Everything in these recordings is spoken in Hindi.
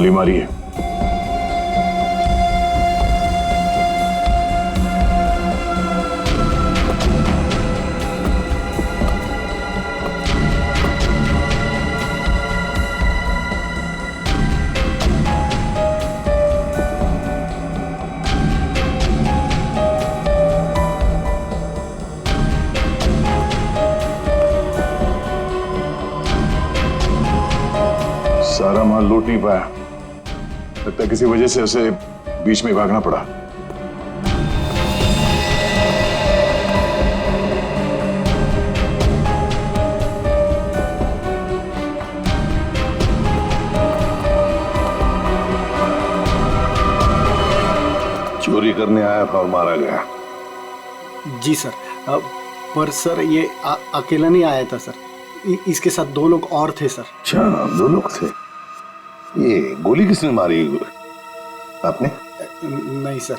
गोली मारी है। सारा माल लूट नहीं पाया, लगता है किसी वजह से उसे बीच में भागना पड़ा। चोरी करने आया था और मारा गया। जी सर, पर सर ये अकेला नहीं आया था सर, इसके साथ 2 लोग और थे सर। अच्छा, 2 लोग थे। ये गोली किसने मारी? आपने? नहीं सर,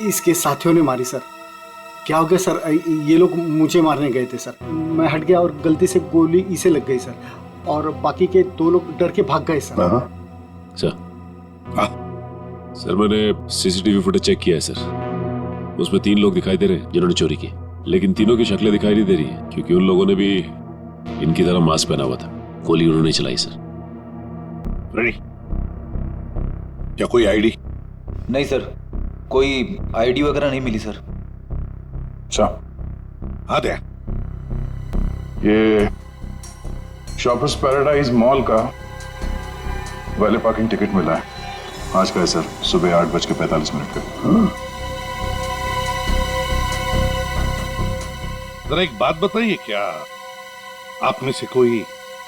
इसके साथियों ने मारी सर। क्या हो गया सर, ये लोग मुझे मारने गए थे सर, मैं हट गया और गलती से गोली इसे लग गई सर, और बाकी के 2 लोग डर के भाग गए सर। सर मैंने सीसीटीवी फुटेज चेक किया है सर, उसमें 3 लोग दिखाई दे रहे हैं जिन्होंने चोरी की, लेकिन तीनों की शक्लें दिखाई नहीं दे रही है क्योंकि उन लोगों ने भी इनकी तरह मास्क पहना हुआ था। गोली उन्होंने चलाई सर। रेडी? क्या कोई आईडी? नहीं सर, कोई आईडी वगैरह नहीं मिली सर। अच्छा, हाँ दे। ये शॉपर्स पैराडाइज मॉल का वैले पार्किंग टिकट मिला है, आज का है सर, सुबह 8:45 पे। जरा एक बात बताइए, क्या आप में से कोई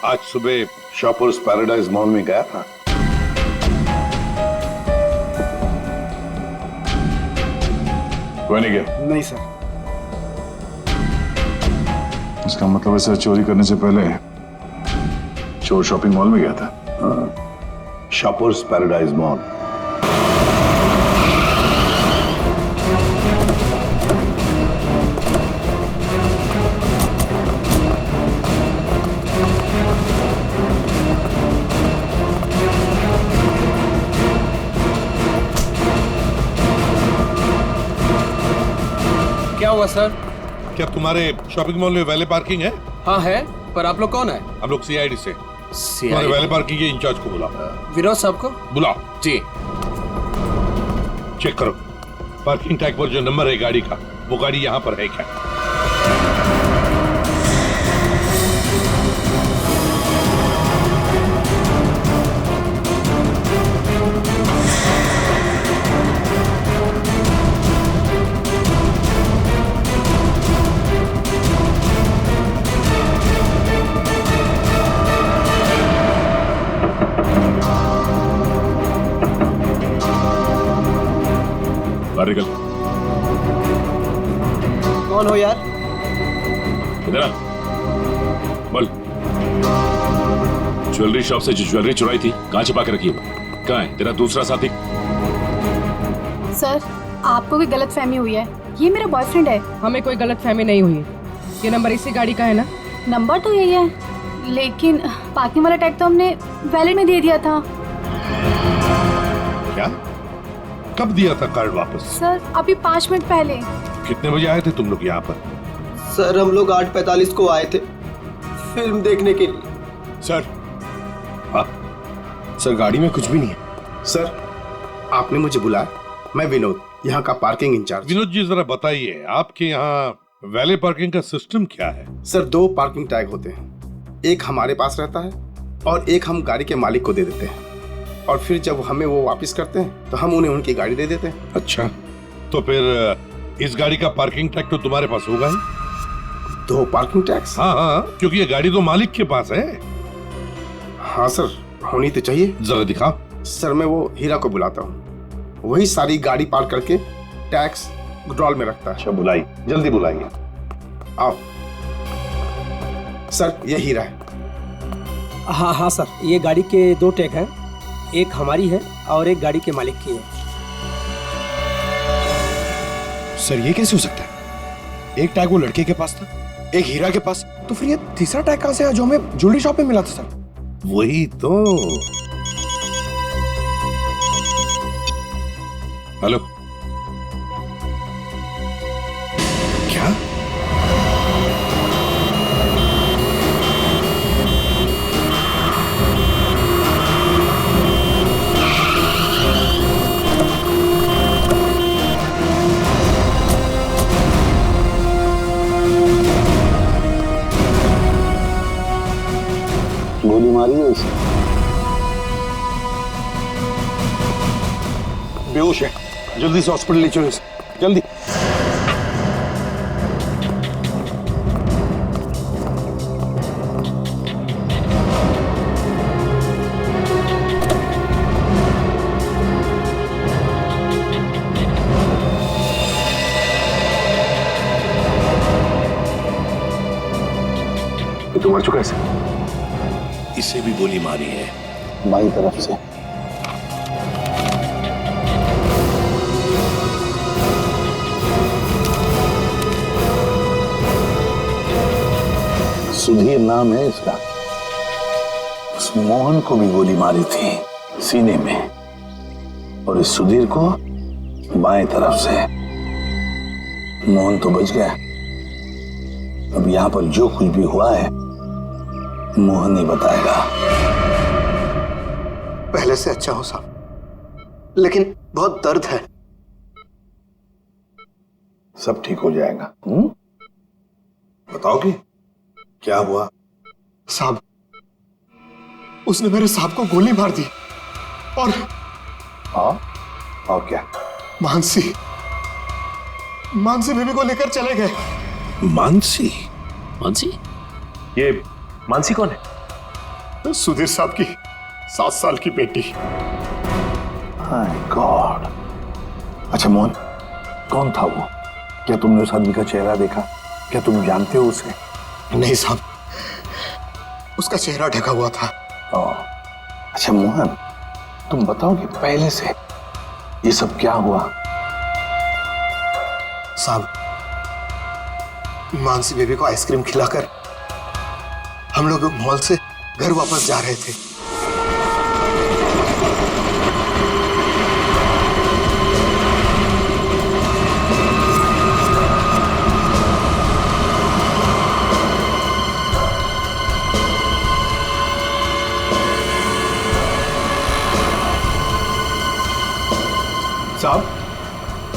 आज सुबह शॉपर्स पैराडाइज मॉल में गया था? कोई नहीं गया? नहीं सर। इसका मतलब है सर, चोरी करने से पहले चोर शॉपिंग मॉल में गया था। Shoppers paradise mall. क्या हुआ सर? क्या तुम्हारे शॉपिंग मॉल में वैले पार्किंग है? हाँ है, पर आप लोग कौन है? हम लोग सीआईडी से। तुम्हारे वैले पार्किंग के इंचार्ज को बुलाओ। विनोद साहब को बुलाओ। जी। चेक करो पार्किंग टैग पर जो नंबर है गाड़ी का, वो गाड़ी यहाँ पर है क्या? निकल। कौन हो यार? इधर आ, बोल। ज्वेलरी शॉप से जो ज्वेलरी चुराई थी कहाँ छिपा के रखी है? कहाँ है तेरा दूसरा साथी? सर, आपको कोई गलतफहमी हुई है, ये मेरा बॉयफ्रेंड है। हमें कोई गलतफहमी नहीं हुई है, ये नंबर इसी गाड़ी का है ना? नंबर तो यही है, लेकिन पार्किंग वाला टैग तो हमने वैलेट में दे दिया था। क्या? कब दिया था कार्ड वापस? सर, अभी 5 मिनट पहले। कितने बजे आए थे तुम लोग यहाँ पर? सर, हम लोग 8:45 को आए थे फिल्म देखने के लिए। सर, हाँ? सर गाड़ी में कुछ भी नहीं है। सर, आपने मुझे बुलाया, मैं विनोद, यहाँ का पार्किंग इंचार्ज। विनोद जी जरा बताइए, आपके यहाँ वैले पार्किंग का सिस्टम क्या है? सर, 2 पार्किंग टैग होते हैं, एक हमारे पास रहता है और एक हम गाड़ी के मालिक को दे देते हैं, और फिर जब हमें वो वापस करते हैं तो हम उन्हें उनकी गाड़ी दे देते हैं। अच्छा, तो फिर इस गाड़ी का पार्किंग टैग तो तुम्हारे पास होगा ही? 2 पार्किंग टैक्स? हाँ हाँ, क्योंकि ये गाड़ी तो मालिक के पास है। हाँ सर, होनी तो चाहिए। जरा दिखाओ। सर, मैं वो हीरा को बुलाता हूँ, वही सारी गाड़ी पार्क करके टैक्स ड्रॉल में रखता है। अच्छा, बुलाइए, जल्दी बुलाइए। आओ। सर, ये हीरा है। हाँ हाँ सर, ये गाड़ी के 2 टैग हैं, एक हमारी है और एक गाड़ी के मालिक की है। सर, ये कैसे हो सकता है? एक टैग वो लड़के के पास था, एक हीरा के पास, तो फिर ये तीसरा टैग कहाँ से आया जो हमें ज्वेलरी शॉप में मिला था? सर, वही तो। हेलो, क्या? गोली मारी है उसे? बेहोश है, जल्दी से हॉस्पिटल ले चलो इसे, जल्दी। तो मर चुका है सर। इसे भी गोली मारी है बाई तरफ से। सुधीर नाम है इसका। उस मोहन को भी गोली मारी थी सीने में, और इस सुधीर को बाएं तरफ से। मोहन तो बच गया। अब यहां पर जो कुछ भी हुआ है मोहन ही बताएगा। पहले से अच्छा हो साहब, लेकिन बहुत दर्द है। सब ठीक हो जाएगा। बताओगे क्या हुआ? साहब, उसने मेरे साहब को गोली मार दी और और क्या? मानसी बेबी को लेकर चले गए। मानसी? मानसी? ये मानसी कौन है? सुधीर साहब की 7 साल की बेटी। हाय गॉड। अच्छा मोहन, कौन था वो? क्या तुमने उस आदमी का चेहरा देखा? क्या तुम जानते हो उसे? नहीं साहब, उसका चेहरा ढका हुआ था। अच्छा मोहन, तुम बताओगे पहले से ये सब क्या हुआ? साहब, मानसी बेबी को आइसक्रीम खिलाकर हम लोग मॉल से घर वापस जा रहे थे। साहब,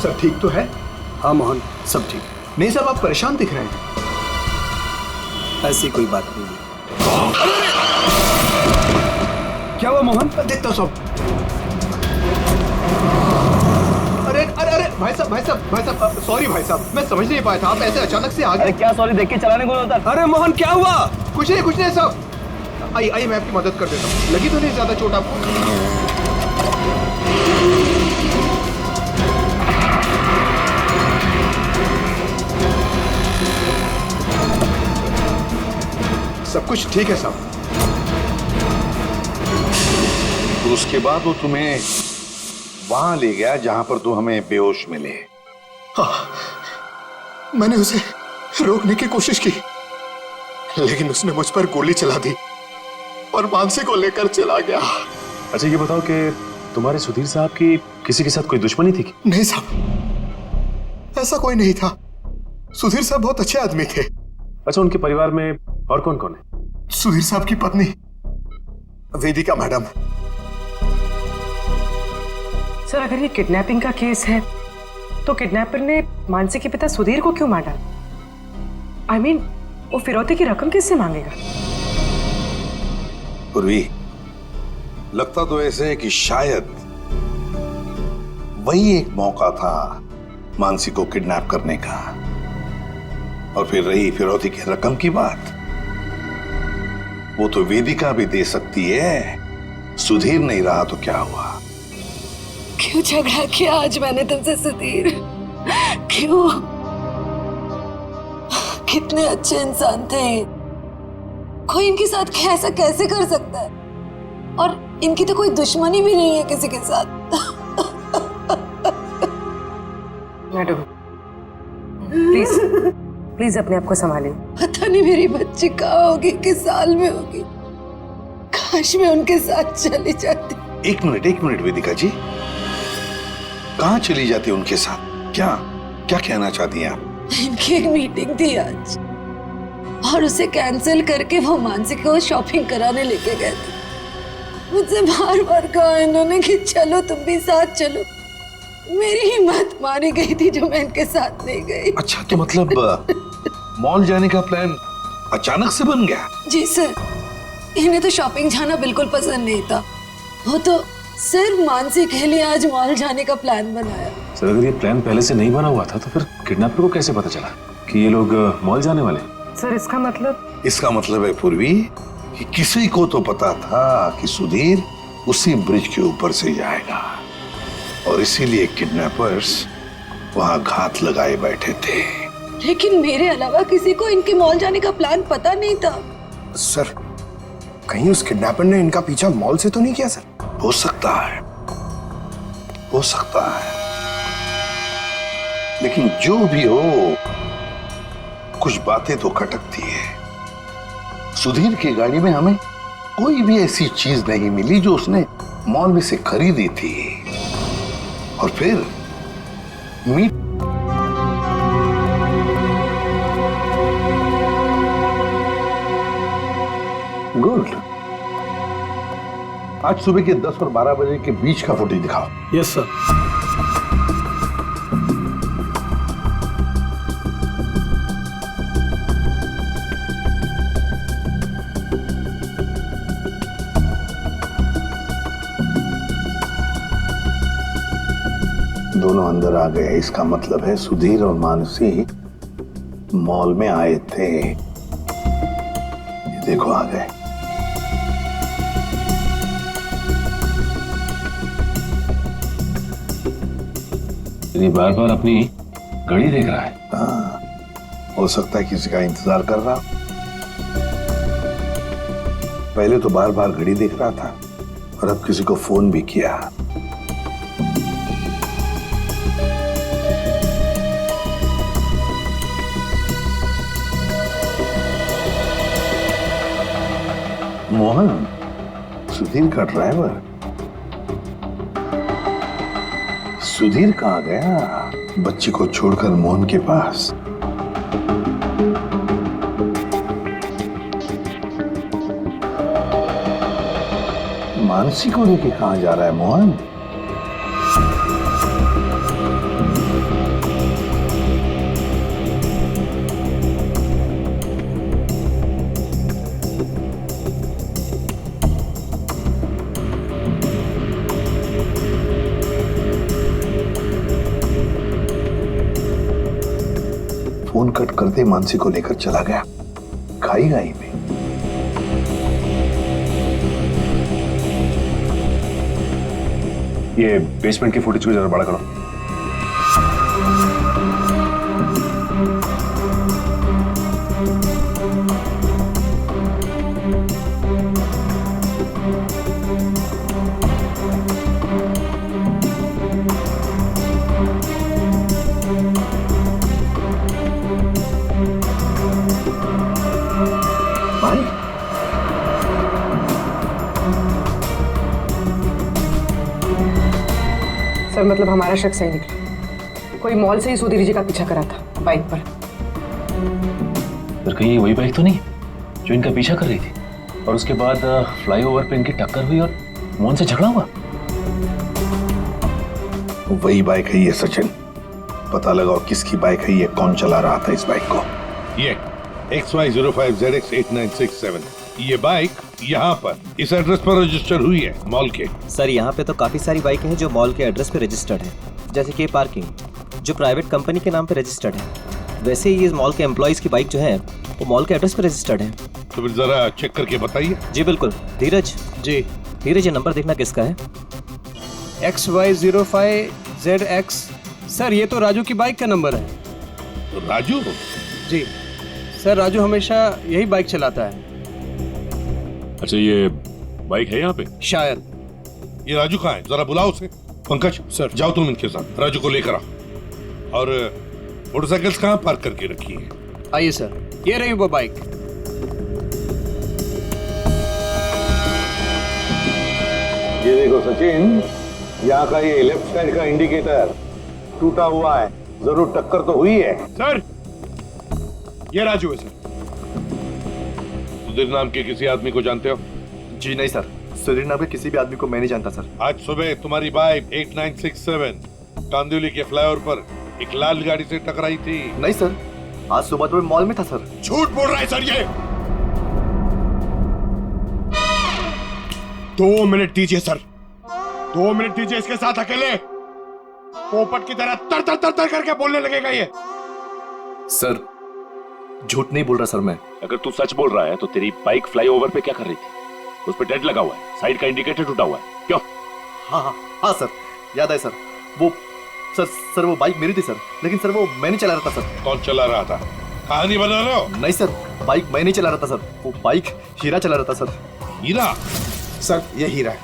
सब ठीक तो है? हाँ मोहन, सब ठीक। नहीं साहब, आप परेशान दिख रहे हैं। ऐसी कोई बात नहीं है। क्या हुआ मोहन? देखता हूँ साहब। अरे अरे अरे भाई साहब, सॉरी भाई साहब, मैं समझ नहीं पाया था, आप ऐसे अचानक से आ गए। अरे क्या सॉरी, देख के चलाने को होता। अरे मोहन क्या हुआ? कुछ नहीं साहब। आइए मैं आपकी मदद कर देता हूँ। लगी तो नहीं ज्यादा चोट आपको? सब कुछ ठीक है साहब। तो उसके बाद वो तुम्हें वहां ले गया जहां पर तुम हमें बेहोश मिले? हाँ, मैंने उसे रोकने की कोशिश की, लेकिन उसने मुझ पर गोली चला दी और मानसी को लेकर चला गया। अच्छा ये बताओ कि तुम्हारे सुधीर साहब की किसी के साथ कोई दुश्मनी थी? नहीं साहब, ऐसा कोई नहीं था। सुधीर साहब बहुत अच्छे आदमी थे। अच्छा, उनके परिवार में और कौन कौन है? सुधीर साहब की पत्नी वेदिका मैडम। सर, अगर ये किडनैपिंग का केस है तो किडनैपर ने मानसी के पिता सुधीर को क्यों मार डाला? I mean, वो फिरौती की रकम किससे मांगेगा? पूर्वी, लगता तो ऐसे है कि शायद वही एक मौका था मानसी को किडनैप करने का। और फिर रही फिरौती की रकम की बात, वो तो वेदिका भी दे सकती है। सुधीर नहीं रहा तो क्या हुआ? क्यों झगड़ा किया आज मैंने तुमसे सुधीर? क्यों? कितने अच्छे इंसान थे, कोई इनके साथ ऐसा कैसे कर सकता है? और इनकी तो कोई दुश्मनी भी नहीं है किसी के साथ। मैडम, प्लीज अपने आप को संभालिए। पता नहीं मेरी बच्ची कहाँ होगी, किस साल में होगी। काश मैं उनके साथ चली जाती। एक मिनट वेदिका जी, कहाँ चली जाती उनके साथ? क्या क्या कहना चाहती हैं आप? इनकी एक मीटिंग थी आज और उसे कैंसिल करके वो मानसी को शॉपिंग कराने लेके गए थे। मुझसे बार बार कहा इन्होंने कि चलो तुम भी साथ चलो। मेरी हिम्मत मारी गई थी जो मैं इनके साथ नहीं गई। अच्छा, तो मतलब मॉल जाने का प्लान अचानक से बन गया? जी सर, इन्हें तो शॉपिंग जाना बिल्कुल पसंद नहीं था। वो तो सिर्फ मानसी के लिए आज मॉल जाने का प्लान बनाया। सर, अगर ये प्लान पहले से नहीं बना हुआ था तो फिर किडनैपर को कैसे पता चला कि ये लोग मॉल जाने वाले? सर इसका मतलब है पूर्वी कि किसी को तो पता था कि सुधीर उसी ब्रिज के ऊपर से जाएगा और इसीलिए किडनैपर्स वहां घात लगाए बैठे थे। लेकिन मेरे अलावा किसी को इनके मॉल जाने का प्लान पता नहीं था। सर, कहीं उस किडनैपर ने इनका पीछा मॉल से तो नहीं किया? सर, हो सकता है, हो सकता है, लेकिन जो भी हो कुछ बातें तो खटकती है। सुधीर की गाड़ी में हमें कोई भी ऐसी चीज नहीं मिली जो उसने मॉल में से खरीदी थी। और फिर मीट गुड। आज सुबह के 10 और 12 बजे के बीच का फुटेज दिखाओ। Yes sir. दोनों अंदर आ गए, इसका मतलब है सुधीर और मानसी मॉल में आए थे। ये देखो आ गए। ये बार बार अपनी घड़ी देख रहा है। हाँ, हो सकता है किसी का इंतजार कर रहा। पहले तो बार बार घड़ी देख रहा था और अब किसी को फोन भी किया। मोहन, सुधीर का ड्राइवर। सुधीर कहाँ गया? बच्ची को छोड़कर मोहन के पास। मानसी को लेके कहाँ जा रहा है मोहन? फोन कट करते मानसी को लेकर चला गया खाई गाई में। ये बेसमेंट की फुटेज को जरा बड़ा करो। सर मतलब हमारा शक सही निकला। कोई मॉल से ही सुधीर जी का पीछा करा था बाइक पर। पर कहीं वही बाइक तो नहीं जो इनका पीछा कर रही थी और उसके बाद फ्लाईओवर पे इनकी टक्कर हुई और मोहन से झगड़ा हुआ? वही बाइक है ये सचिन। पता लगाओ किसकी बाइक है ये, कौन चला रहा था इस बाइक को। ये XY05ZX8967 ये बाइक यहाँ पर इस एड्रेस पर रजिस्टर हुई है मॉल के। सर यहाँ पे तो काफी सारी बाइकें हैं जो मॉल के एड्रेस पे रजिस्टर्ड है, जैसे कि पार्किंग जो प्राइवेट कंपनी के नाम पे रजिस्टर्ड है। वैसे ही ये मॉल के एम्प्लॉइज की बाइक जो है वो मॉल के एड्रेस पे रजिस्टर्ड है। तो फिर जरा चेक करके बताइए। जी बिल्कुल। धीरज जी। धीरज, ये नंबर देखना किसका है? XY05ZX। सर ये तो राजू की बाइक का नंबर है। तो राजू? जी सर, राजू हमेशा यही बाइक चलाता है। अच्छा, ये बाइक है यहाँ पे? शायद। ये राजू कहाँ है? जरा बुलाओ उसे। पंकज सर, जाओ तुम इनके साथ राजू को लेकर आओ। और मोटरसाइकिल्स कहाँ पार्क करके रखी है? आइए सर, ये रही वो बाइक। ये देखो सचिन, यहाँ का ये लेफ्ट साइड का इंडिकेटर टूटा हुआ है, जरूर टक्कर तो हुई है। सर ये राजू है सर। सुधीर नाम के किसी आदमी को जानते हो? जी नहीं सर, सुधीर नाम के किसी भी आदमी को मैं नहीं जानता सर। आज सुबह तुम्हारी बाइक 8967 कांदिवली के फ्लाईओवर पर एक लाल गाड़ी से टकराई थी। नहीं सर, आज सुबह तो मैं मॉल में था सर। झूठ बोल रहा है सर ये। 2 मिनट दीजिए सर, 2 मिनट दीजिए। इसके साथ अकेले पोपट की तरह तर तर तर तर करके बोलने लगेगा ये। सर झूठ नहीं बोल रहा सर मैं। अगर तू सच बोल रहा है तो तेरी बाइक फ्लाईओवर पे क्या कर रही थी? उस पे डेंट लगा हुआ है, साइड का इंडिकेटर टूटा हुआ है, क्यों? हाँ सर, याद है सर। वो सर वो बाइक मेरी थी सर, लेकिन सर वो मैं नहीं चला रहा था सर। कौन चला रहा था? कहानी बना रहे हो? नहीं सर, बाइक मैं नहीं चला रहा था सर, वो बाइक हीरा चला रहा था सर। हीरा? सर ये हीरा है।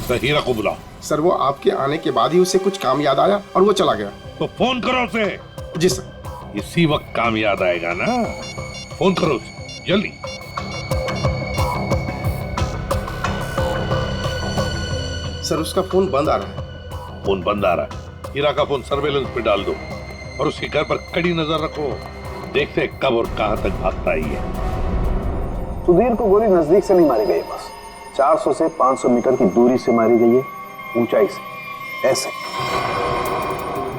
तो हीरा को बुलाओ। सर वो आपके आने के बाद ही उसे कुछ काम याद आया और वो चला गया। तो फोन करो उसे। जी सर। इसी वक्त काम याद आएगा ना, फोन करो उसे जल्दी। सर उसका फोन बंद आ रहा है। फोन बंद आ रहा है? हीरा का फोन सर्वेलेंस पे डाल दो और उसके घर पर कड़ी नजर रखो। देखते कब और कहां तक भागता ही है। सुधीर को गोली नजदीक से नहीं मारी गई, बस 400 से 500 मीटर की दूरी से मारी गई है, ऊंचाई से, ऐसे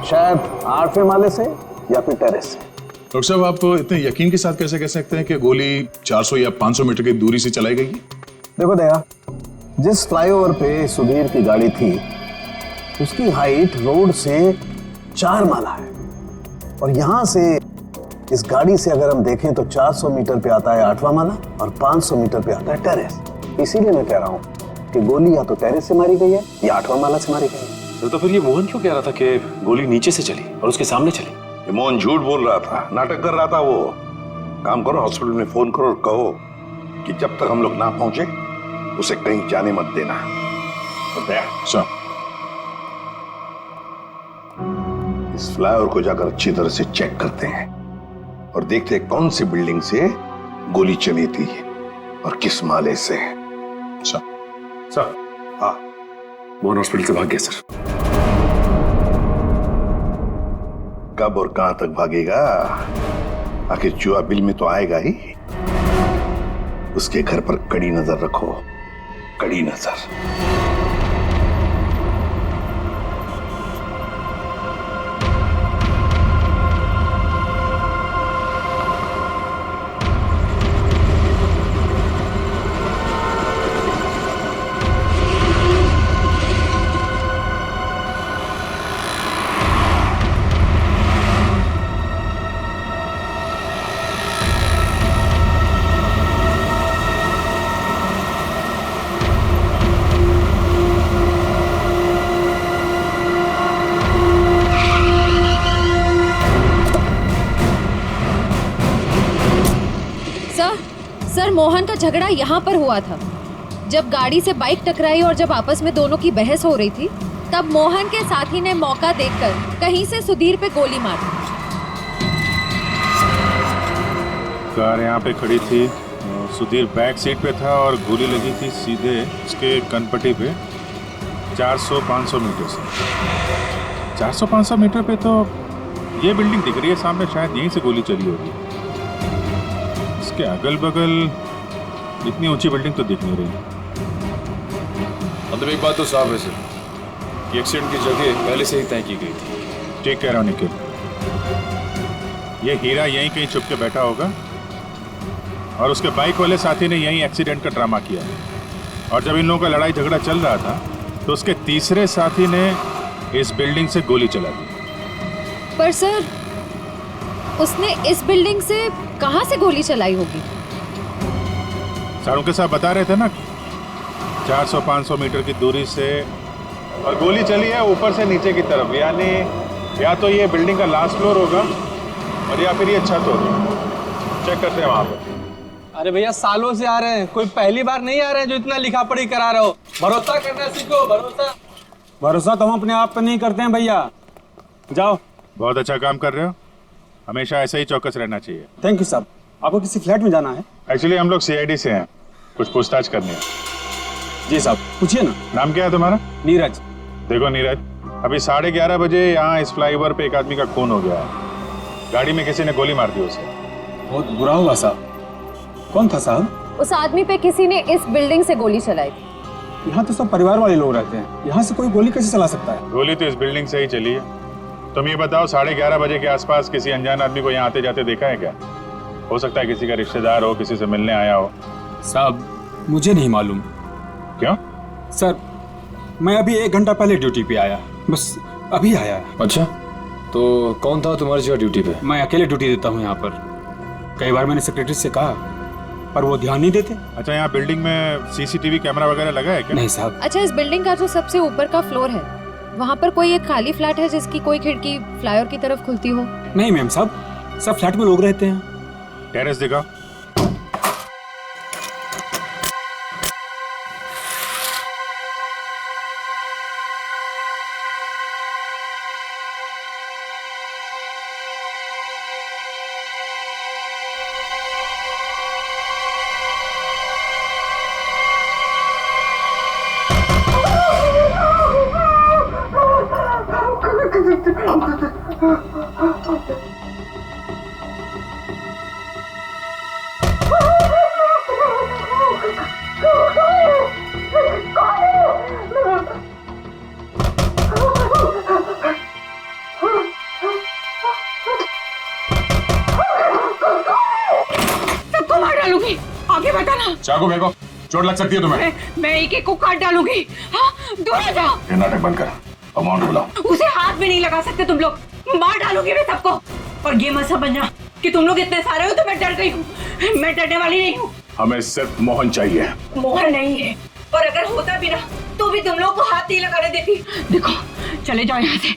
शायद 8वें माले से या फिर टेरेस से। डॉक्टर साहब आप इतने यकीन के साथ कैसे कह सकते हैं कि गोली 400 या 500 मीटर की दूरी से चलाई गई? देखो दया, जिस फ्लाईओवर पे सुधीर की गाड़ी थी उसकी हाइट रोड से 4 माला है और यहां से इस गाड़ी से अगर हम देखें तो 400 मीटर पे आता है 8वां माला और 500 मीटर पे आता है टेरेस। इसीलिए मैं कह रहा हूं कि गोली या तो टेरेस से मारी गई है या 8वां माला से मारी गई है। तो फिर ये मोहन क्यों कह रहा था कि गोली नीचे से चली और उसके सामने चली? ये मोहन झूठ बोल रहा था, नाटक कर रहा था। वो काम करो, हॉस्पिटल में फोन करो और कहो कि जब तक हम लोग ना पहुंचे उसे कहीं जाने मत देना। सर इस फ्लाईओवर को जाकर अच्छी तरह से चेक करते हैं और देखते हैं कौन सी बिल्डिंग से गोली चली थी और किस माले से। सर हाँ, मोहन हॉस्पिटल से भाग गया सर। कब और कहां तक भागेगा? आखिर चुहा बिल में तो आएगा ही। उसके घर पर कड़ी नजर रखो, कड़ी नजर। सर मोहन का झगड़ा यहाँ पर हुआ था। जब गाड़ी से बाइक टकराई और जब आपस में दोनों की बहस हो रही थी तब मोहन के साथी ने मौका देखकर कहीं से सुधीर पे गोली मार दी। कार यहाँ पे खड़ी थी, सुधीर बैक सीट पे था और गोली लगी थी सीधे उसके कनपट्टी पे 400-500 मीटर से। 400-500 मीटर पे तो ये बिल्डिंग दिख रही है सामने, शायद यहीं से गोली चली होगी। इसके अगल बगल इतनी ऊंची बिल्डिंग तो दिख नहीं रही। मतलब एक बात तो साफ है सर, ये एक्सीडेंट की जगह पहले से ही तय की गई थी। ठीक कह रहा हूँ निखिल, ये हीरा यहीं कहीं छुप के बैठा होगा और उसके बाइक वाले साथी ने यहीं एक्सीडेंट का ड्रामा किया है। और जब इन लोगों का लड़ाई झगड़ा चल रहा था तो उसके तीसरे साथी ने इस बिल्डिंग से गोली चला दी। पर सर उसने इस बिल्डिंग से कहां से गोली चलाई होगी? सारों के साथ बता रहे थे ना, 400-500 मीटर की दूरी से, और गोली चली है ऊपर से नीचे की तरफ, यानी या तो ये बिल्डिंग का लास्ट फ्लोर होगा और या फिर ये छत होगी। चेक करते हैं वहां पर। अरे भैया सालों से आ रहे हैं, कोई पहली बार नहीं आ रहे हैं जो इतना लिखा पढ़ी करा रहे हो। भरोसा करना सीखो। भरोसा तो हम अपने आप पे नहीं करते हैं भैया। जाओ। बहुत अच्छा काम कर रहे हो, हमेशा ऐसे ही चौकस रहना चाहिए। थैंक यू साहब। आपको किसी फ्लैट में जाना है? एक्चुअली हम लोग CID से हैं, कुछ पूछताछ करनी है। जी साहब, पूछिए ना। नाम क्या है तुम्हारा? नीरज। देखो नीरज, अभी 11:30 बजे यहाँ इस फ्लाईओवर पे एक आदमी का खून हो गया है। गाड़ी में किसी ने गोली मार दी उसे। बहुत बुरा हुआ साहब। कौन था साहब? उस आदमी पे किसी ने इस बिल्डिंग से गोली चलाई थी। यहाँ तो सब परिवार वाले लोग रहते हैं, यहाँ से कोई गोली कैसे चला सकता है? गोली तो इस बिल्डिंग से ही चली है। तुम ये बताओ, 11:30 बजे के आसपास किसी अनजान आदमी को यहाँ आते जाते देखा है क्या? हो सकता है किसी का रिश्तेदार हो, किसी से मिलने आया हो। साहब मुझे नहीं मालूम। क्यों? सर मैं अभी 1 घंटा पहले ड्यूटी पे आया, बस अभी आया। अच्छा, तो कौन था तुम्हारी जगह ड्यूटी पे? मैं अकेले ड्यूटी देता हूँ यहाँ पर। कई बार मैंने सेक्रेटरी से कहा पर वो ध्यान नहीं देते। अच्छा, यहाँ बिल्डिंग में सीसीटीवी कैमरा वगैरह लगा है क्या? नहीं साहब। अच्छा, इस बिल्डिंग का जो सबसे ऊपर का फ्लोर है, वहाँ पर कोई एक खाली फ्लैट है जिसकी कोई खिड़की फ्लाईओवर की तरफ खुलती हो? नहीं मैम साहब, सब फ्लैट में लोग रहते हैं। टेरेस दिखाओ। सबको मार डालूंगी, आगे बताना। चाकू फेंको, चोट लग सकती है तुम्हें। मैं एक को काट डालूंगी। हाँ, दूर हो जाओ। ये नाटक बंद कर, अमाउंट बुलाओ। उसे हाथ भी नहीं लगा सकते तुम लोग, मार डालूंगी मैं सबको। और ये मत समझना कि तुम लोग इतने सारे हो तो मैं डर गई हूँ। मैं डरने वाली नहीं हूँ। हमें सिर्फ मोहन चाहिए। मोहन नहीं है, और अगर होता भी ना तो भी तुम लोग को हाथ नहीं लगाने देती। देखो, चले जाओ यहाँ से।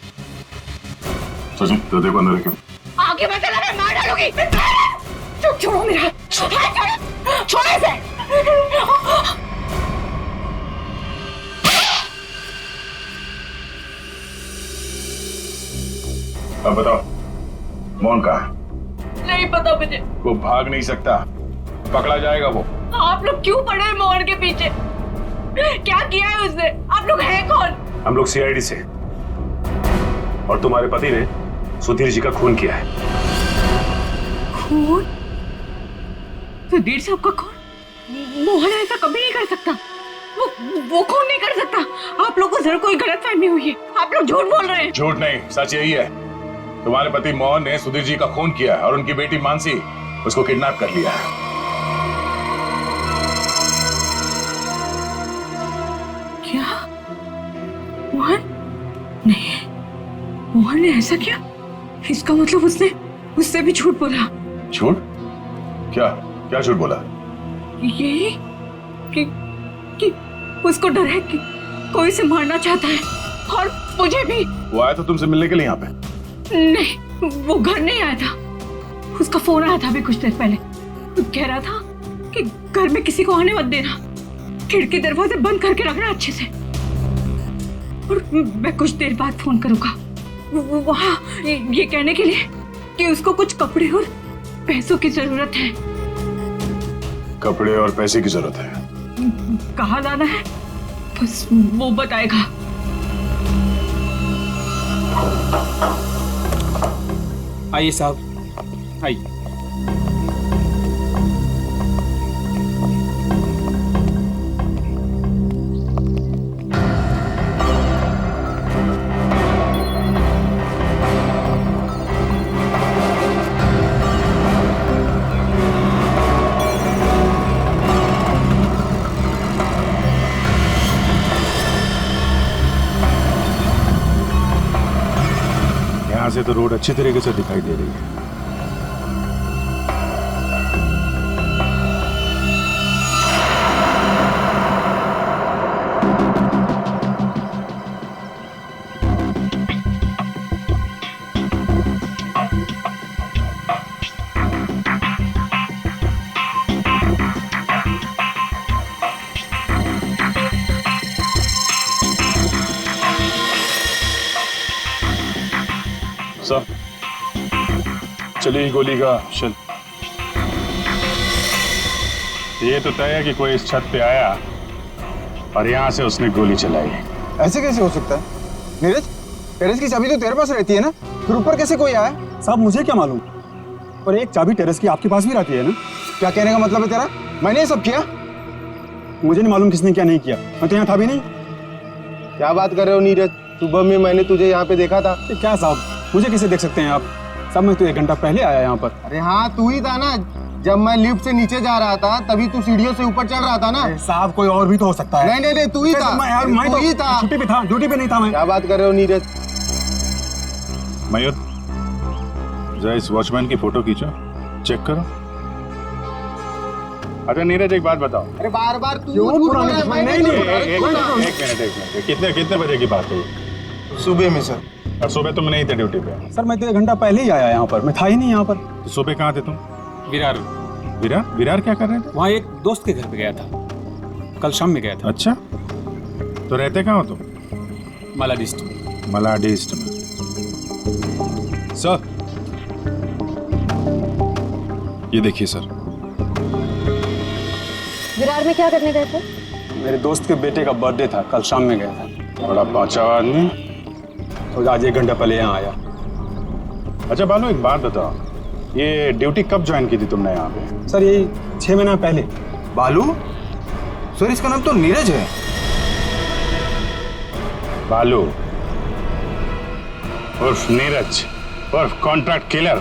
सचिन तो देखो अंदर क्यों। आगे मैं चला, मैं मार डालूंगी। छोड़ो मेरा हाथ, छोड़ो इसे। अब बताओ, मोहन कहाँ है? नहीं पता मुझे। वो भाग नहीं सकता, पकड़ा जाएगा वो। आप लोग क्यों पड़े हैं मोहन के पीछे? क्या किया है उसने? आप लोग हैं कौन? हम लोग सीआईडी से, और तुम्हारे पति ने सुधीर जी का खून किया है। खून? सुधीर साहब का खून? मोहन ऐसा कभी नहीं कर सकता। वो खून नहीं कर सकता। आप लोग को जरूर कोई गलतफहमी हुई है। आप लोग झूठ बोल रहे हैं। झूठ नहीं, सच यही है। तुम्हारे पति मोहन ने सुधीर जी का खून किया है और उनकी बेटी मानसी उसको किडनैप कर लिया है। क्या? मोहन? नहीं, मोहन ने ऐसा किया? इसका मतलब उससे भी झूठ बोला। झूठ? क्या क्या झूठ बोला? यही कि उसको डर है कि कोई उसे मारना चाहता है, और मुझे भी। वो आया था तुमसे मिलने के लिए यहाँ पे? नहीं, वो घर नहीं आया था। उसका फोन आया था अभी कुछ देर पहले। वो कह रहा था कि घर में किसी को आने मत देना, खिड़की दरवाजे बंद करके रखना अच्छे से, और मैं कुछ देर बाद फोन करूंगा। वहाँ ये कहने के लिए कि उसको कुछ कपड़े और पैसों की जरूरत है। कपड़े और पैसे की जरूरत है? कहाँ लाना है बस वो बताएगा। आइए साहब, आइए। यहाँ से तो रोड अच्छी तरीके से दिखाई दे रही है। सर, चलिए गोली का शल। ये तो तय है कि कोई इस छत पे आया और यहाँ से उसने गोली चलाई। ऐसे कैसे हो सकता है? नीरज, टेरेस की चाबी तो तेरे पास रहती है ना, फिर ऊपर कैसे कोई आया? साहब मुझे क्या मालूम, और एक चाबी टेरेस की आपके पास भी रहती है ना? क्या कहने का मतलब है तेरा? मैंने ये सब किया? मुझे नहीं मालूम किसने क्या नहीं किया, मैं तो यहाँ था भी नहीं। क्या बात कर रहे हो नीरज? सुबह में मैंने तुझे यहाँ पे देखा था। क्या साहब, मुझे कैसे देख सकते हैं आप? साहब मैं तो 1 घंटा पहले आया यहाँ पर। अरे हाँ, तू ही था ना, जब मैं लिफ्ट से नीचे जा रहा था तभी तू सीढ़ियों से ऊपर चढ़ रहा था ना। साहब कोई और भी तो हो सकता है। नहीं, तू ही था। मैं तू ही था। छुट्टी पे था, ड्यूटी पे नहीं था मैं। क्या बात कर रहे हो नीरज? मयूर, जरा इस वॉचमैन की फोटो खींचो, चेक करो। अच्छा नीरज, एक बात बताओ। अरे बार बार तू एक मिनट, कितने बजे की बात है? सुबह में सर। और सुबह तुम नहीं थे ड्यूटी पे? सर मैं तो 1 घंटा पहले ही आया यहाँ पर, मैं था ही नहीं यहाँ पर। तो सुबह कहाँ थे तुम? विरार। विरार क्या कर रहे थे? वहाँ एक दोस्त के घर पे गया था, कल शाम में गया था। अच्छा, तो रहते कहाँ हो तुम? मलाडिस्ट। मलाडिस्ट में। सर, ये देखिए सर। विरार में क्या करने गए थे? मेरे दोस्त के बेटे का बर्थडे था, कल शाम में गया था। बड़ा पाचा आदमी, तो आज 1 घंटा पहले यहाँ आया। अच्छा बालू, एक बात बताओ, ये ड्यूटी कब ज्वाइन की थी तुमने यहाँ पे? सर यही 6 महीना पहले। बालू? सर इसका नाम तो नीरज है। बालू उर्फ नीरज उर्फ कॉन्ट्रैक्ट किलर,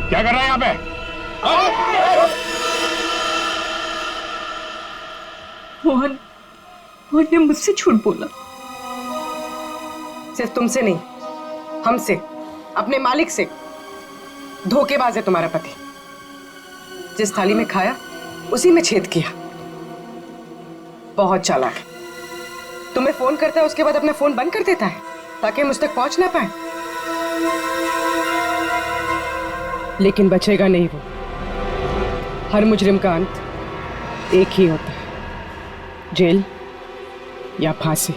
क्या कर रहा है यहाँ पे? मोहन ने मुझसे झूठ बोला। सिर्फ तुमसे नहीं, हमसे, अपने मालिक से। धोखेबाज है तुम्हारा पति। जिस थाली में खाया उसी में छेद किया। बहुत चालाक है। तुम्हें फोन करता है, उसके बाद अपना फोन बंद कर देता है ताकि मुझ तक पहुंच ना पाए। लेकिन बचेगा नहीं वो। हर मुजरिम का अंत एक ही होता है, जेल या फांसी।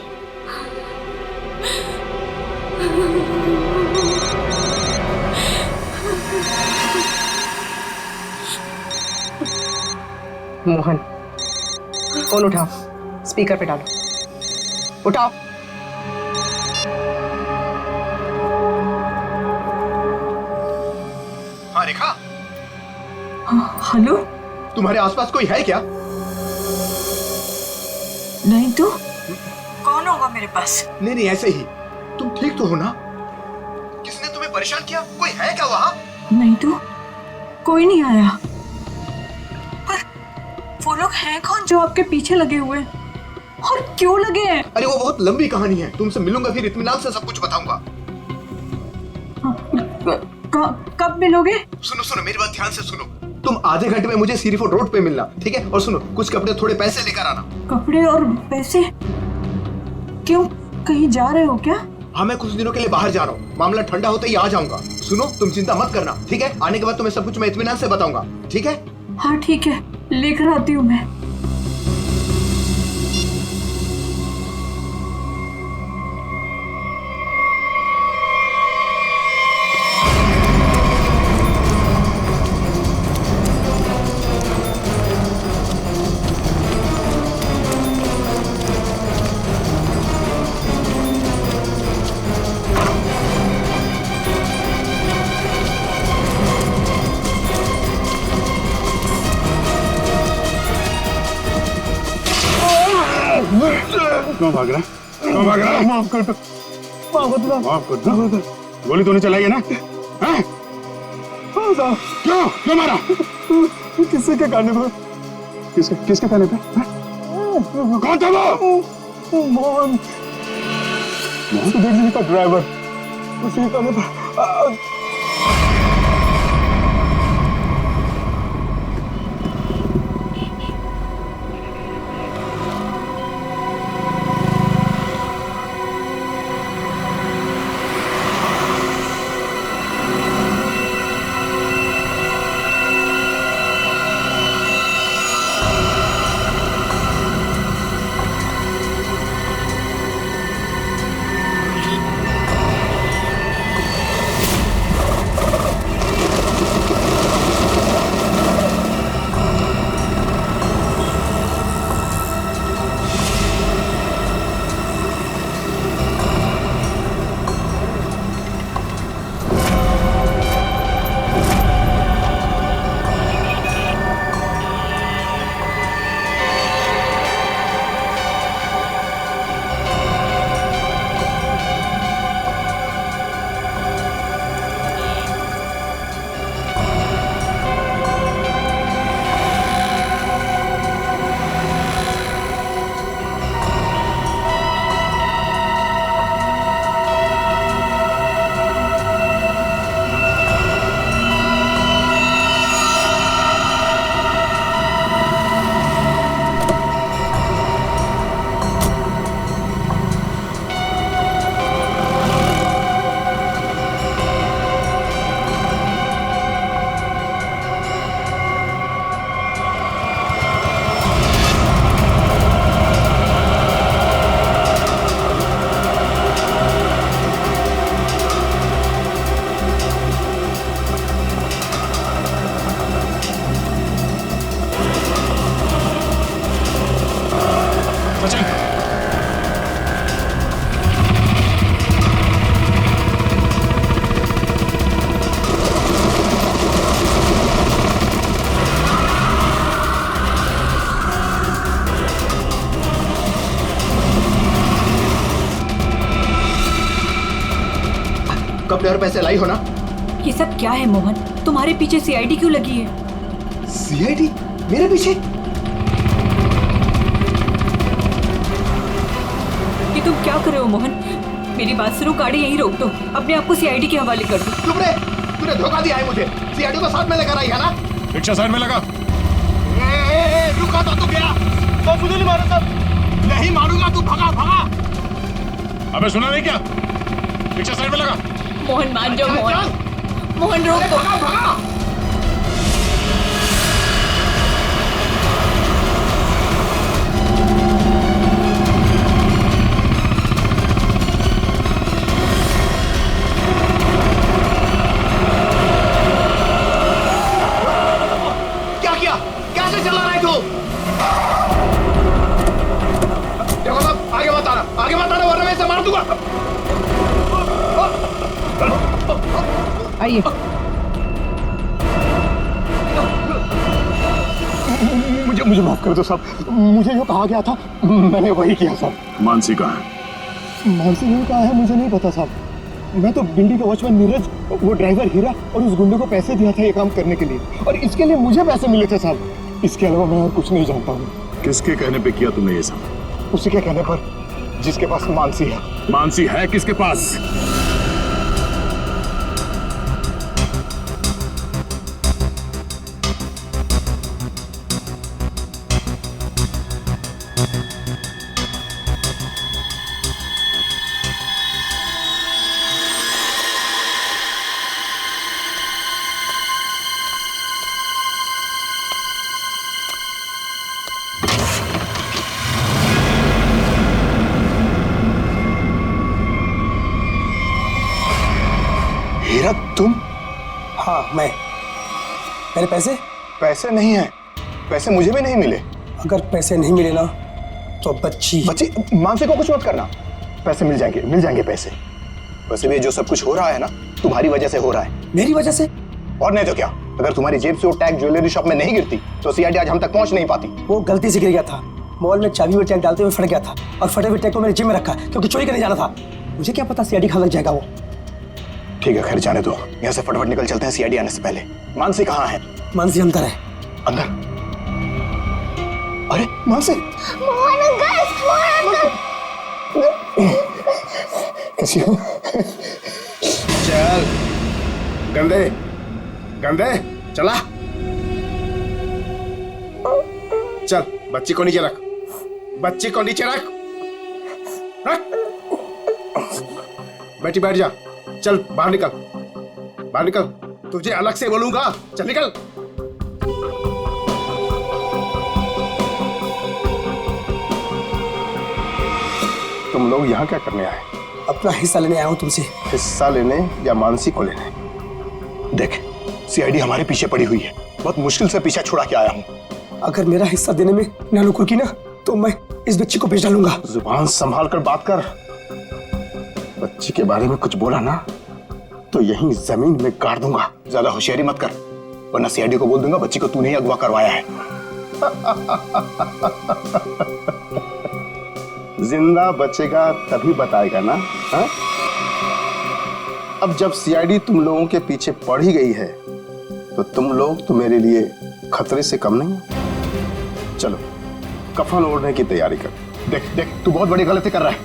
मोहन, फोन उठाओ, स्पीकर पे डालो। उठाओ। हाँ रेखा, हेलो, तुम्हारे आसपास कोई है क्या? नहीं तो कौन होगा मेरे पास? नहीं, ऐसे ही। तुम ठीक तो हो ना? किसने तुम्हें परेशान किया? कोई है क्या वहाँ? नहीं तो कोई नहीं आया। पर वो लोग हैं कौन जो आपके पीछे लगे हुए हैं? और क्यों लगे हैं? अरे वो बहुत लंबी कहानी है, तुमसे मिलूंगा फिर इत्मीनान से सब कुछ बताऊंगा। कब मिलोगे? सुनो, मेरी बात ध्यान से सुनो। तुम आधे घंटे में मुझे सीरीफो रोड पे मिलना, ठीक है? और सुनो, कुछ कपड़े थोड़े पैसे लेकर आना। कपड़े और पैसे? क्यों, कहीं जा रहे हो क्या? हाँ, मैं कुछ दिनों के लिए बाहर जा रहा हूँ। मामला ठंडा होते ही आ जाऊंगा। सुनो, तुम चिंता मत करना, ठीक है? आने के बाद तुम्हें सब कुछ मैं इत्मीनान से बताऊंगा, ठीक है? हाँ ठीक है, लेकर आती हूँ मैं। क्यों भाग रहा? क्यों भाग रहा? माफ कर दो, माफ कर दो। गोली तूने चलाई है ना? हैं? क्यों मारा? किसके कहने पे? किसके कहने पे? कौन था वो? मोहन, सुधीर जी का ड्राइवर, उसी कहने पे। और पैसे लाई हो ना? ये सब क्या है मोहन? तुम्हारे पीछे सीआईडी क्यों लगी है? सीआईडी मेरे पीछे? ये तुम क्या कर रहे हो मोहन? मेरी बात सुनो, गाड़ी यहीं रोक दो, अपने आप को सीआईडी के हवाले कर दो। चुप रे, तूने धोखा दिया है मुझे। सीआईडी को साथ में लेकर आई है ना? रिक्शा साइड में लगा। रुका तो गया तो मुझे नहीं मारो सब। नहीं मारूंगा, तू भगा भगा। अबे सुना नहीं क्या? रिक्शा साइड में लगा। मोहन मान जाओ मोहन, मोहन रोक दो। भगा भगा। क्या किया? कैसे चला रहा है तू? देखो साहब, आगे मत आना वरना मैं इसे मार दूंगा। आइए। मुझे माफ कर दो साहब, मुझे जो कहा गया था मैंने वही किया साहब। मानसी कहाँ है? मानसी नहीं कहा है, मुझे नहीं पता साहब। मैं तो गिंडी के वॉचमैन नीरज, वो ड्राइवर हीरा और उस गुंडे को पैसे दिया था ये काम करने के लिए, और इसके लिए मुझे पैसे मिले थे साहब। इसके अलावा मैं और कुछ नहीं जानता हूँ। किसके कहने पे किया तुमने ये सब? उसी के कहने पर, जिसके पास मानसी है। मानसी है किसके पास? हीरा तुम? हाँ मैं। मेरे पैसे? पैसे नहीं है, पैसे मुझे भी नहीं मिले। अगर पैसे नहीं मिले ना तो बच्ची मानसी को कुछ मत करना, पैसे मिल जाएंगे पैसे। वैसे भी जो सब कुछ हो रहा है ना तुम्हारी वजह से हो रहा है। मेरी वजह से? और नहीं तो क्या, अगर तुम्हारी जेब से वो टैग ज्वेलरी शॉप में नहीं गिरती तो सीआईडी आज हम तक पहुंच नहीं पाती। वो गलती से गिर गया था, मॉल में चाबी में टैग डालते हुए फट गया था, और फटे हुए टैग को मैंने जेब में रखा क्योंकि चोरी करने जाना था। मुझे क्या पता सीआईडी कहाँ लग जाएगा वो। ठीक है, खैर जाने दो, यहाँ से फटाफट निकल चलते हैं सीआईडी आने से पहले। मानसी कहाँ है? मानसी अंदर है। अंदर? अरे मानसी! कैसी हो? चल गंदे गंदे चला चल, बच्ची को नीचे रख, बच्ची को नीचे रख, बेटी बैठ जा। चल बाहर निकल, तुझे अलग से बोलूंगा। चल निकल। तुम लोग यहाँ क्या करने आए? अपना हिस्सा लेने आया हूँ तुमसे। हिस्सा लेने या मानसी को लेने? देख, सीआईडी हमारे पीछे पड़ी हुई है, बहुत मुश्किल से पीछा छुड़ा के आया हूँ। अगर मेरा हिस्सा देने में नानुकुर की ना तो मैं इस बच्ची को बेच डालूंगा। जुबान संभाल कर बात कर। बच्ची के बारे में कुछ बोला ना तो यहीं जमीन में गाड़ दूंगा। ज्यादा होशियारी मत कर, वरना सीआईडी को बोल दूंगा बच्ची को तूने ही अगवा करवाया है। जिंदा बचेगा तभी बताएगा ना। हा? अब जब सीआईडी तुम लोगों के पीछे पड़ ही गई है तो तुम लोग तो मेरे लिए खतरे से कम नहीं है। चलो कफन ओढ़ने की तैयारी कर। देख देख, तू बहुत बड़ी गलती कर रहा है।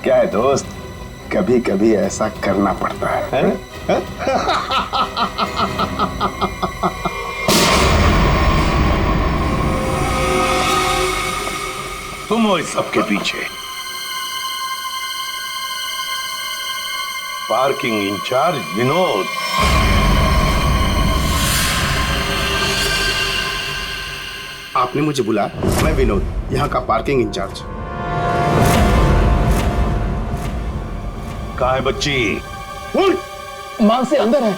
क्या है दोस्त, कभी कभी ऐसा करना पड़ता है? तुम हो इस सबके पीछे? Parking incharge Vinod. आपने मुझे बुलाया? मैं विनोद, यहाँ का पार्किंग इंचार्ज। कहाँ है बच्ची? मानसी अंदर है।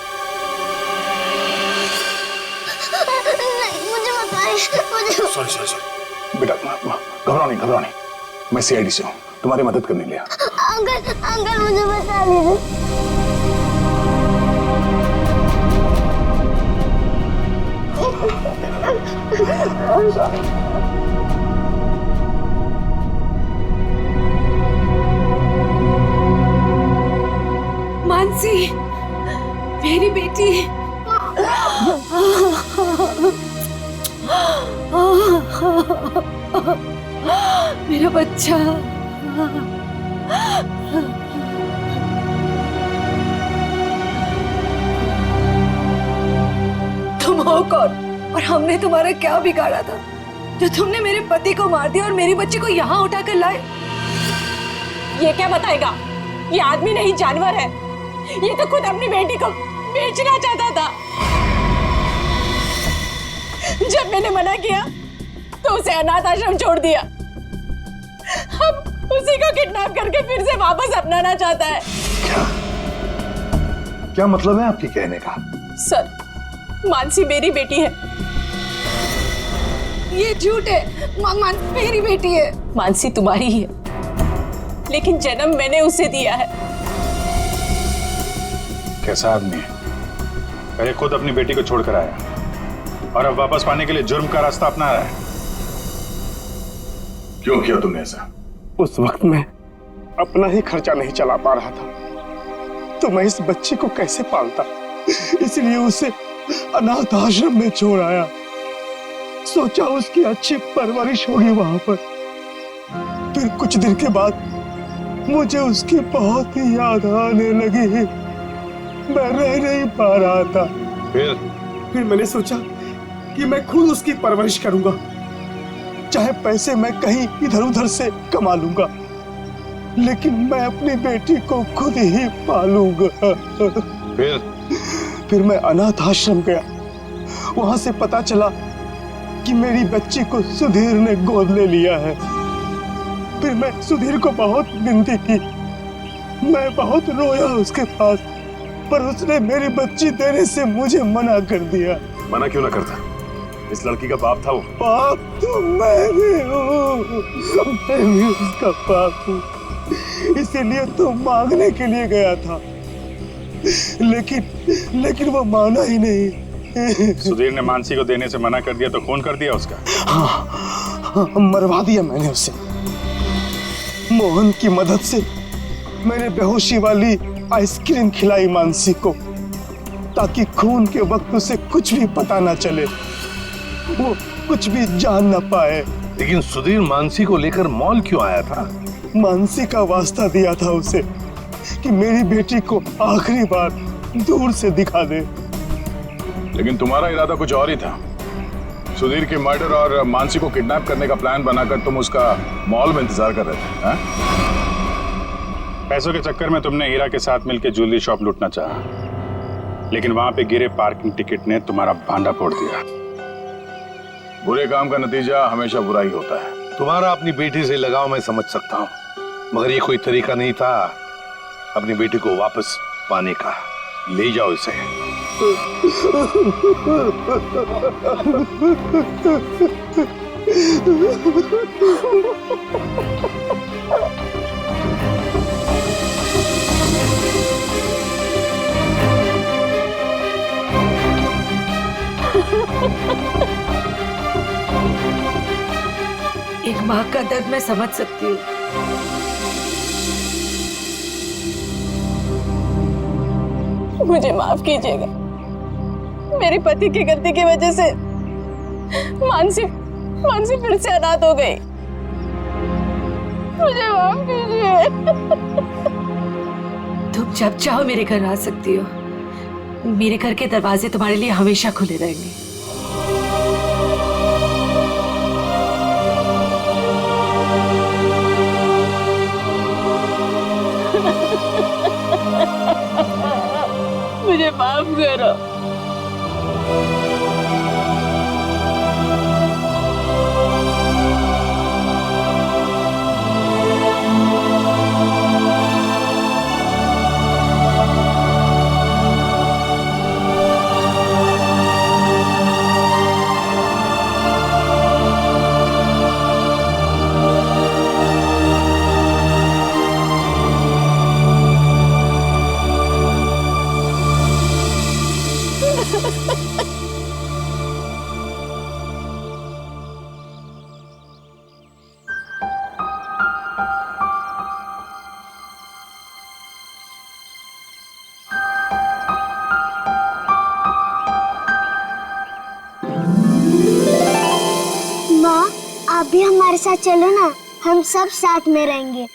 नहीं, मुझे बताइए। सॉरी बेटा, घबराओ नहीं, मैं सीआईडी से हूँ, तुम्हारी मदद करने लिया। अंकल मुझे बता दीजिए। बेटी, मेरी बेटी। मेरा बच्चा। तुम हो कौन और हमने तुम्हारा क्या बिगाड़ा था जो तुमने मेरे पति को मार दिया और मेरी बच्ची को यहाँ उठा कर लाए? ये क्या बताएगा? ये आदमी नहीं जानवर है। ये तो खुद अपनी बेटी को बेचना चाहता था। जब मैंने मना किया तो उसे अनाथ आश्रम छोड़ दिया। अब उसी को किडनैप करके फिर से वापस अपनाना चाहता है। क्या मतलब है आपके कहने का? सर, मानसी मेरी बेटी है। ये झूठ है। मानसी मेरी बेटी है। मानसी तुम्हारी ही है, लेकिन जन्म मैंने उसे दिया है। कैसा आदमी है? पहले खुद अपनी बेटी को छोड़कर आया और अब वापस पाने के लिए जुर्म का रास्ता अपना रहा है। क्यों किया तुमने ऐसा? उस वक्त मैं अपना ही खर्चा नहीं चला पा रहा था तो मैं इस बच्चे को कैसे पालता, इसलिए उसे अनाथ आश्रम में छोड़ आया। सोचा उसकी अच्छी परवरिश होगी वहां पर। फिर कुछ दिन के बाद मुझे उसकी बहुत ही याद आने लगी। मैं रह नहीं पा रहा था। फिर मैंने सोचा कि मैं खुद उसकी परवरिश करूंगा, चाहे पैसे मैं कहीं इधर उधर से कमा लूंगा, लेकिन मैं अपनी बेटी को खुद ही पालूंगा। फिर मैं अनाथ आश्रम गया। वहां से पता चला कि मेरी बच्ची को सुधीर ने गोद ले लिया है। फिर मैं सुधीर को बहुत विनती की, मैं बहुत रोया उसके पास, पर उसने मेरी बच्ची देने से मुझे मना कर दिया। मना क्यों ना करता? इस लड़की का बाप था वो। बाप तो मैं भी हूँ, मैं भी उसका बाप हूँ, इसीलिए तो मांगने के लिए गया था, लेकिन वो माना ही नहीं। सुधीर ने मानसी को देने से मना कर दिया तो खून कर दिया उसका? हाँ, मरवा दिया मैंने उसे। मोहन की मदद से मैंने बेहोशी वाली आइसक्रीम खिलाई मानसी को, ताकि खून के वक्त उसे कुछ भी पता ना चले, वो कुछ भी जान ना पाए। लेकिन सुधीर मानसी को लेकर मॉल क्यों आया था? मानसी का वास्ता दिया था उसे कि मेरी बेटी को आखिरी बार दूर से दिखा दे। लेकिन तुम्हारा इरादा कुछ और ही था। सुधीर के मर्डर और मानसी को किडनैप करने का प्लान बनाकर तुम उसका मॉल में इंतजार कर रहे थे, हाँ? पैसों के चक्कर में तुमने हीरा के साथ मिलकर ज्वेलरी शॉप लूटना चाहा, लेकिन वहां पे गिरे पार्किंग टिकट ने तुम्हारा भांडा फोड़ दिया। बुरे काम का नतीजा हमेशा बुरा ही होता है। तुम्हारा अपनी बेटी से लगाव मैं समझ सकता हूँ, मगर ये कोई तरीका नहीं था अपनी बेटी को वापस पाने का। ले जाओ इसे। एक माँ का दर्द मैं समझ सकती हूँ। मुझे माफ कीजिएगा, मेरे पति की गलती की वजह से मानसी फिर से अनाथ हो गई। मुझे माफ कीजिए। तुम जब चाहो मेरे घर आ सकती हो। मेरे घर के दरवाजे तुम्हारे लिए हमेशा खुले रहेंगे। मुझे माफ करो। भी हमारे साथ चलो ना, हम सब साथ में रहेंगे।